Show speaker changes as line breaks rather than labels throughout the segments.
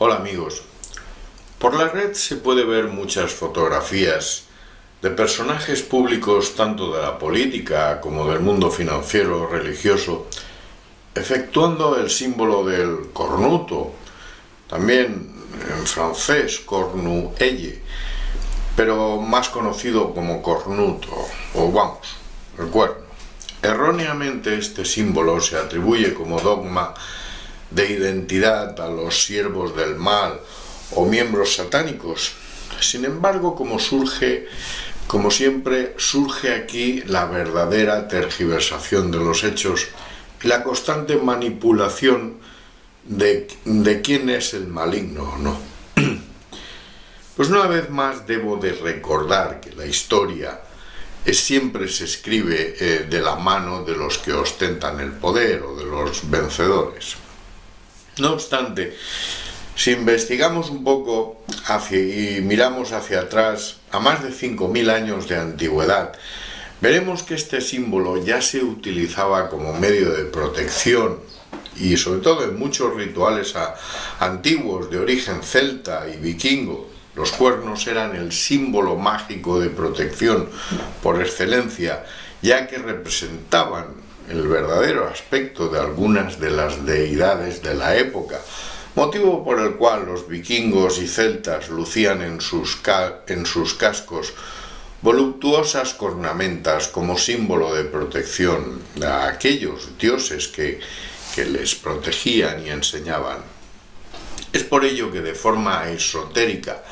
Hola amigos, por la red se puede ver muchas fotografías de personajes públicos tanto de la política como del mundo financiero o religioso efectuando el símbolo del cornuto, también en francés cornu-elle, pero más conocido como cornuto o vamos, el cuerno. Erróneamente este símbolo se atribuye como dogma de identidad a los siervos del mal o miembros satánicos. Sin embargo, como siempre, surge aquí la verdadera tergiversación de los hechos y la constante manipulación de quién es el maligno o no. Pues una vez más debo de recordar que la historia siempre se escribe de la mano de los que ostentan el poder o de los vencedores. No obstante, si investigamos un poco y miramos hacia atrás a más de 5.000 años de antigüedad, veremos que este símbolo ya se utilizaba como medio de protección y sobre todo en muchos rituales antiguos de origen celta y vikingo. Los cuernos eran el símbolo mágico de protección por excelencia, ya que representaban el verdadero aspecto de algunas de las deidades de la época, motivo por el cual los vikingos y celtas lucían en sus cascos voluptuosas cornamentas como símbolo de protección a aquellos dioses que les protegían y enseñaban. Es por ello que de forma esotérica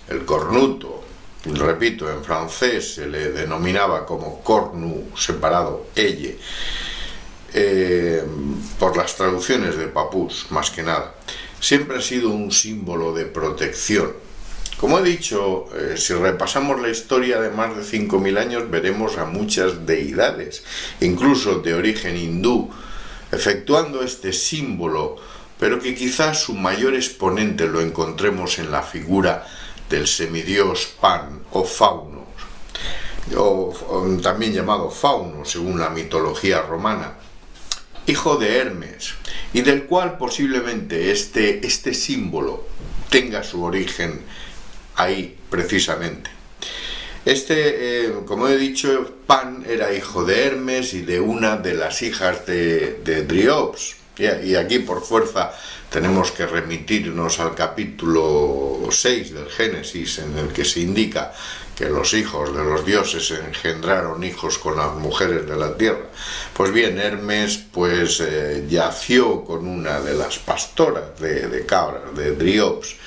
el cornuto, repito, en francés se le denominaba como cornu separado elle, por las traducciones de Papus más que nada, siempre ha sido un símbolo de protección. Como he dicho, si repasamos la historia de más de 5.000 años veremos a muchas deidades, incluso de origen hindú, efectuando este símbolo, pero que quizás su mayor exponente lo encontremos en la figura del semidios Pan o Fauno, o también llamado Fauno según la mitología romana, hijo de Hermes, y del cual posiblemente este símbolo tenga su origen ahí precisamente. Como he dicho, Pan era hijo de Hermes y de una de las hijas de Driops. Y aquí por fuerza tenemos que remitirnos al capítulo 6 del Génesis, en el que se indica que los hijos de los dioses engendraron hijos con las mujeres de la tierra. Pues bien, Hermes yació con una de las pastoras de cabras, de Driops,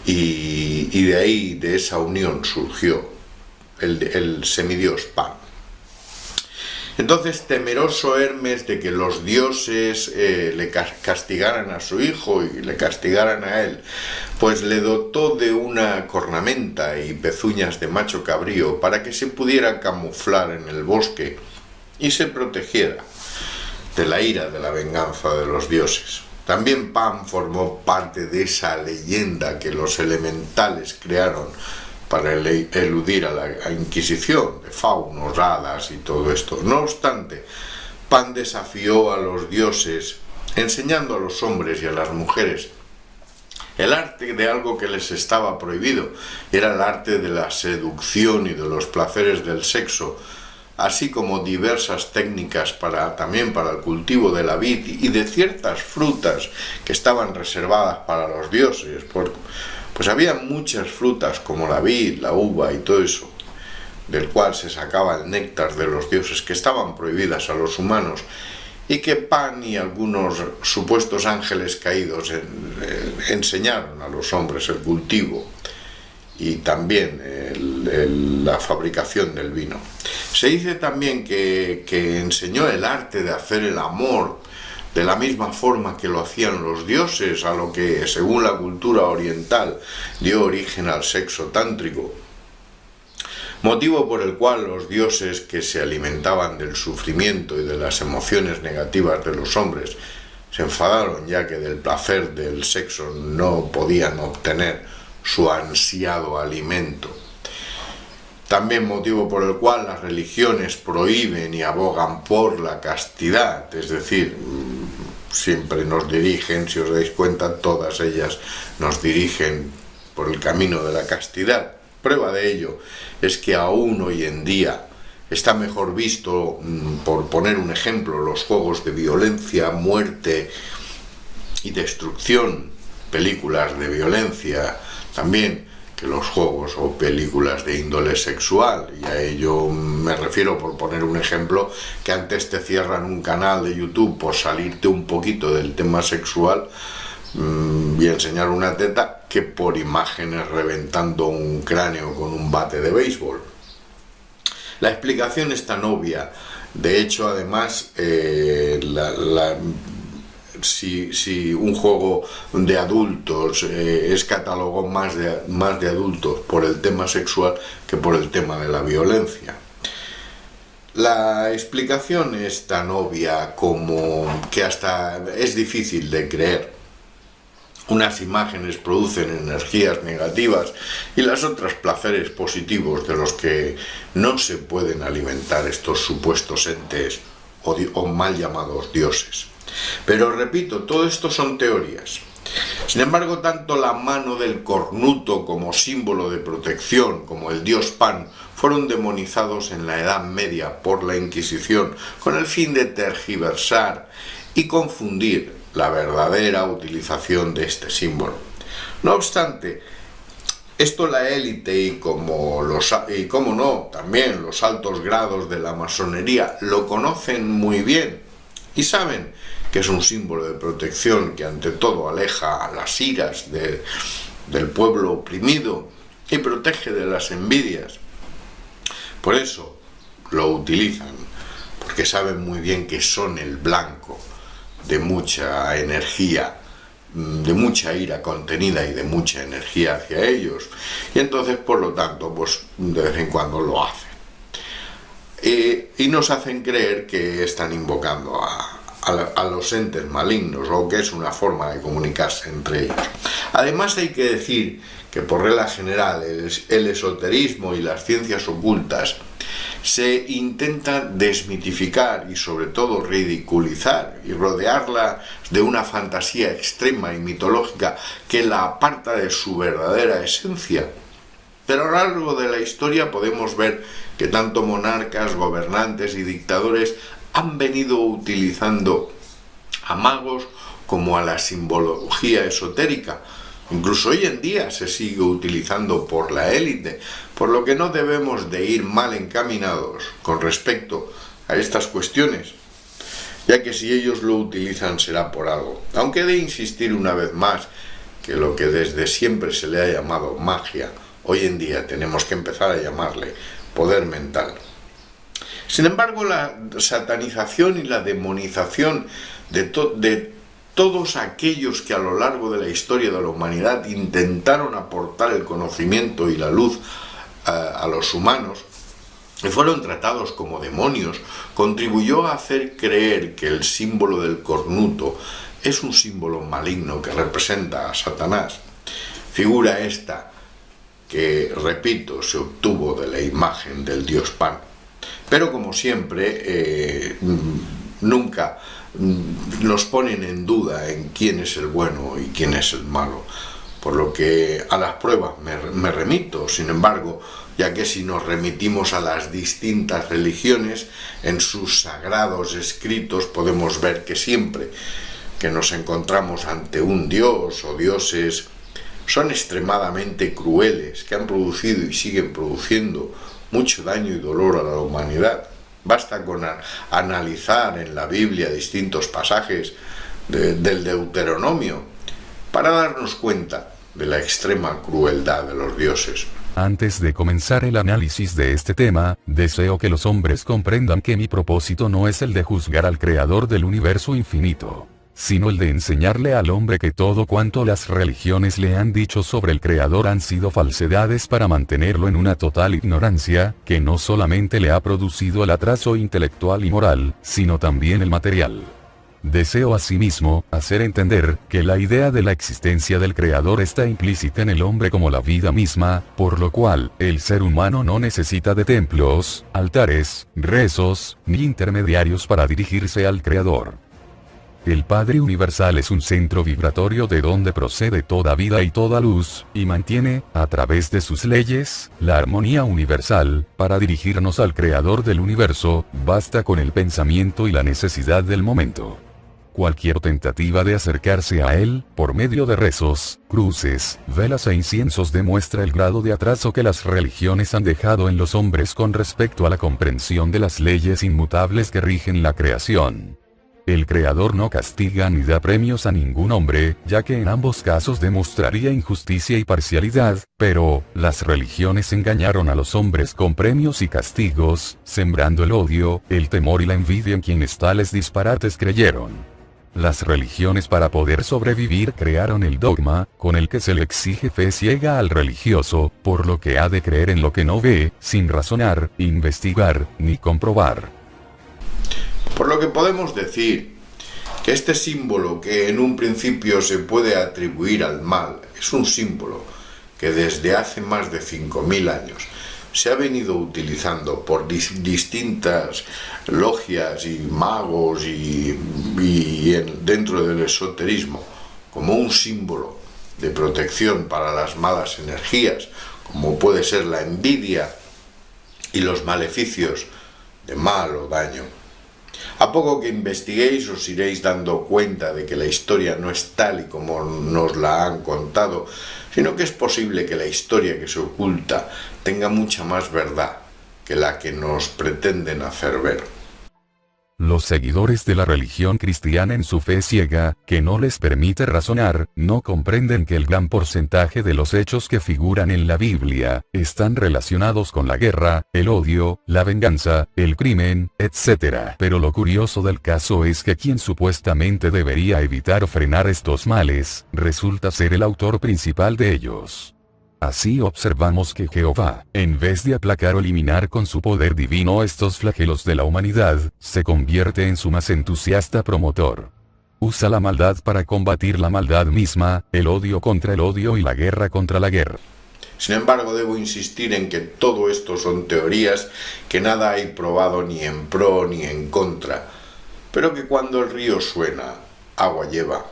y de ahí, de esa unión, surgió el semidios Pan. Entonces, temeroso Hermes de que los dioses le castigaran a su hijo y le castigaran a él, pues le dotó de una cornamenta y pezuñas de macho cabrío para que se pudiera camuflar en el bosque y se protegiera de la ira de la venganza de los dioses. También Pan formó parte de esa leyenda que los elementales crearon para eludir a la Inquisición de faunos, hadas y todo esto. No obstante, Pan desafió a los dioses, enseñando a los hombres y a las mujeres el arte de algo que les estaba prohibido. Era el arte de la seducción y de los placeres del sexo, así como diversas técnicas también para el cultivo de la vid y de ciertas frutas que estaban reservadas para los dioses. Pues había muchas frutas como la vid, la uva y todo eso, del cual se sacaba el néctar de los dioses, que estaban prohibidas a los humanos, y que Pan y algunos supuestos ángeles caídos enseñaron a los hombres el cultivo y también la fabricación del vino. Se dice también que enseñó el arte de hacer el amor de la misma forma que lo hacían los dioses, a lo que, según la cultura oriental, dio origen al sexo tántrico, motivo por el cual los dioses, que se alimentaban del sufrimiento y de las emociones negativas de los hombres, se enfadaron, ya que del placer del sexo no podían obtener su ansiado alimento. También motivo por el cual las religiones prohíben y abogan por la castidad, es decir, siempre nos dirigen, si os dais cuenta, todas ellas nos dirigen por el camino de la castidad. Prueba de ello es que aún hoy en día está mejor visto, por poner un ejemplo, los juegos de violencia, muerte y destrucción, películas de violencia también, que los juegos o películas de índole sexual. Y a ello me refiero, por poner un ejemplo, que antes te cierran un canal de YouTube por salirte un poquito del tema sexual y enseñar una teta, que por imágenes reventando un cráneo con un bate de béisbol. La explicación es tan obvia. De hecho, además, si un juego de adultos es catalogado más de adultos por el tema sexual que por el tema de la violencia. La explicación es tan obvia como que hasta es difícil de creer. Unas imágenes producen energías negativas y las otras placeres positivos, de los que no se pueden alimentar estos supuestos entes o mal llamados dioses. Pero repito, todo esto son teorías. Sin embargo, tanto la mano del cornuto como símbolo de protección, como el dios Pan, fueron demonizados en la Edad Media por la Inquisición, con el fin de tergiversar y confundir la verdadera utilización de este símbolo. No obstante, esto la élite y como no, también los altos grados de la masonería lo conocen muy bien y saben que es un símbolo de protección que ante todo aleja a las iras del pueblo oprimido y protege de las envidias. Por eso lo utilizan, porque saben muy bien que son el blanco de mucha energía, de mucha ira contenida y de mucha energía hacia ellos, y entonces por lo tanto pues de vez en cuando lo hacen y nos hacen creer que están invocando a los entes malignos, o que es una forma de comunicarse entre ellos. Además, hay que decir que por regla general el esoterismo y las ciencias ocultas se intentan desmitificar y sobre todo ridiculizar y rodearla de una fantasía extrema y mitológica que la aparta de su verdadera esencia. Pero a lo largo de la historia podemos ver que tanto monarcas, gobernantes y dictadores han venido utilizando a magos como a la simbología esotérica. Incluso hoy en día se sigue utilizando por la élite, por lo que no debemos de ir mal encaminados con respecto a estas cuestiones, ya que si ellos lo utilizan será por algo. Aunque he de insistir una vez más que lo que desde siempre se le ha llamado magia, hoy en día tenemos que empezar a llamarle poder mental. Sin embargo, la satanización y la demonización de todos aquellos que a lo largo de la historia de la humanidad intentaron aportar el conocimiento y la luz a los humanos y fueron tratados como demonios, contribuyó a hacer creer que el símbolo del cornuto es un símbolo maligno que representa a Satanás. Figura esta que, repito, se obtuvo de la imagen del dios Pan. Pero como siempre, nunca nos ponen en duda en quién es el bueno y quién es el malo, por lo que a las pruebas me remito. Sin embargo, ya que si nos remitimos a las distintas religiones, en sus sagrados escritos podemos ver que siempre que nos encontramos ante un dios o dioses, son extremadamente crueles, que han producido y siguen produciendo mucho daño y dolor a la humanidad. Basta con analizar en la Biblia distintos pasajes del Deuteronomio para darnos cuenta de la extrema crueldad de los dioses.
Antes de comenzar el análisis de este tema, deseo que los hombres comprendan que mi propósito no es el de juzgar al Creador del universo infinito, sino el de enseñarle al hombre que todo cuanto las religiones le han dicho sobre el Creador han sido falsedades para mantenerlo en una total ignorancia, que no solamente le ha producido el atraso intelectual y moral, sino también el material. Deseo asimismo hacer entender que la idea de la existencia del Creador está implícita en el hombre como la vida misma, por lo cual, el ser humano no necesita de templos, altares, rezos, ni intermediarios para dirigirse al Creador. El Padre Universal es un centro vibratorio de donde procede toda vida y toda luz, y mantiene, a través de sus leyes, la armonía universal. Para dirigirnos al Creador del universo, basta con el pensamiento y la necesidad del momento. Cualquier tentativa de acercarse a Él, por medio de rezos, cruces, velas e inciensos demuestra el grado de atraso que las religiones han dejado en los hombres con respecto a la comprensión de las leyes inmutables que rigen la creación. El Creador no castiga ni da premios a ningún hombre, ya que en ambos casos demostraría injusticia y parcialidad, pero las religiones engañaron a los hombres con premios y castigos, sembrando el odio, el temor y la envidia en quienes tales disparates creyeron. Las religiones para poder sobrevivir crearon el dogma, con el que se le exige fe ciega al religioso, por lo que ha de creer en lo que no ve, sin razonar, investigar, ni comprobar.
Por lo que podemos decir que este símbolo que en un principio se puede atribuir al mal, es un símbolo que desde hace más de 5000 años se ha venido utilizando por distintas logias y magos dentro del esoterismo como un símbolo de protección para las malas energías, como puede ser la envidia y los maleficios de mal o daño. A poco que investiguéis os iréis dando cuenta de que la historia no es tal y como nos la han contado, sino que es posible que la historia que se oculta tenga mucha más verdad que la que nos pretenden hacer ver.
Los seguidores de la religión cristiana en su fe ciega, que no les permite razonar, no comprenden que el gran porcentaje de los hechos que figuran en la Biblia, están relacionados con la guerra, el odio, la venganza, el crimen, etc. Pero lo curioso del caso es que quien supuestamente debería evitar o frenar estos males, resulta ser el autor principal de ellos. Así observamos que Jehová, en vez de aplacar o eliminar con su poder divino estos flagelos de la humanidad, se convierte en su más entusiasta promotor. Usa la maldad para combatir la maldad misma, el odio contra el odio y la guerra contra la guerra.
Sin embargo, debo insistir en que todo esto son teorías que nada hay probado ni en pro ni en contra, pero que cuando el río suena, agua lleva.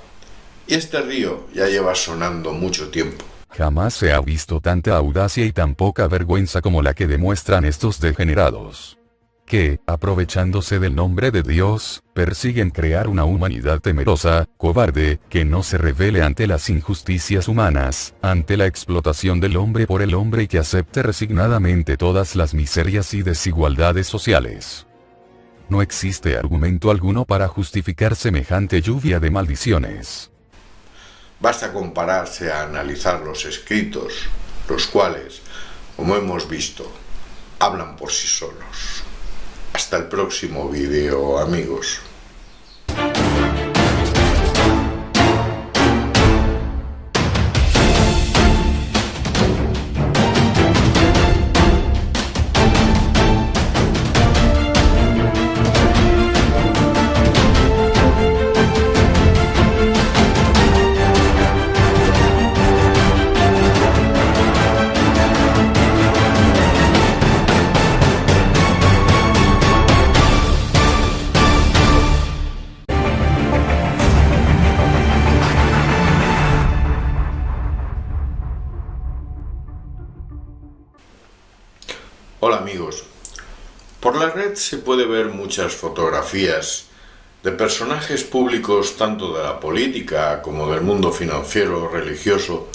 Y este río ya lleva sonando mucho tiempo.
Jamás se ha visto tanta audacia y tan poca vergüenza como la que demuestran estos degenerados. Que, aprovechándose del nombre de Dios, persiguen crear una humanidad temerosa, cobarde, que no se rebele ante las injusticias humanas, ante la explotación del hombre por el hombre y que acepte resignadamente todas las miserias y desigualdades sociales. No existe argumento alguno para justificar semejante lluvia de maldiciones.
Basta compararse a analizar los escritos, los cuales, como hemos visto, hablan por sí solos. Hasta el próximo vídeo, amigos. Hola amigos, por la red se puede ver muchas fotografías de personajes públicos tanto de la política como del mundo financiero o religioso,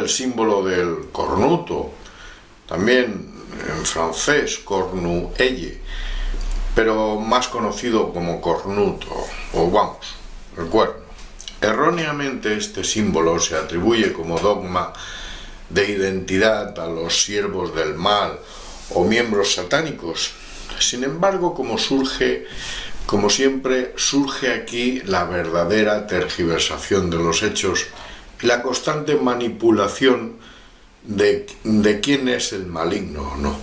el símbolo del cornuto, también en francés cornu-elle, pero más conocido como cornuto, o vamos, el cuerno. Erróneamente este símbolo se atribuye como dogma de identidad a los siervos del mal o miembros satánicos. Sin embargo, como siempre, surge aquí la verdadera tergiversación de los hechos y la constante manipulación de quién es el maligno o no.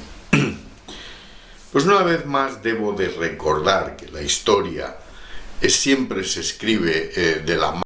Pues una vez más debo de recordar que la historia siempre se escribe de la mano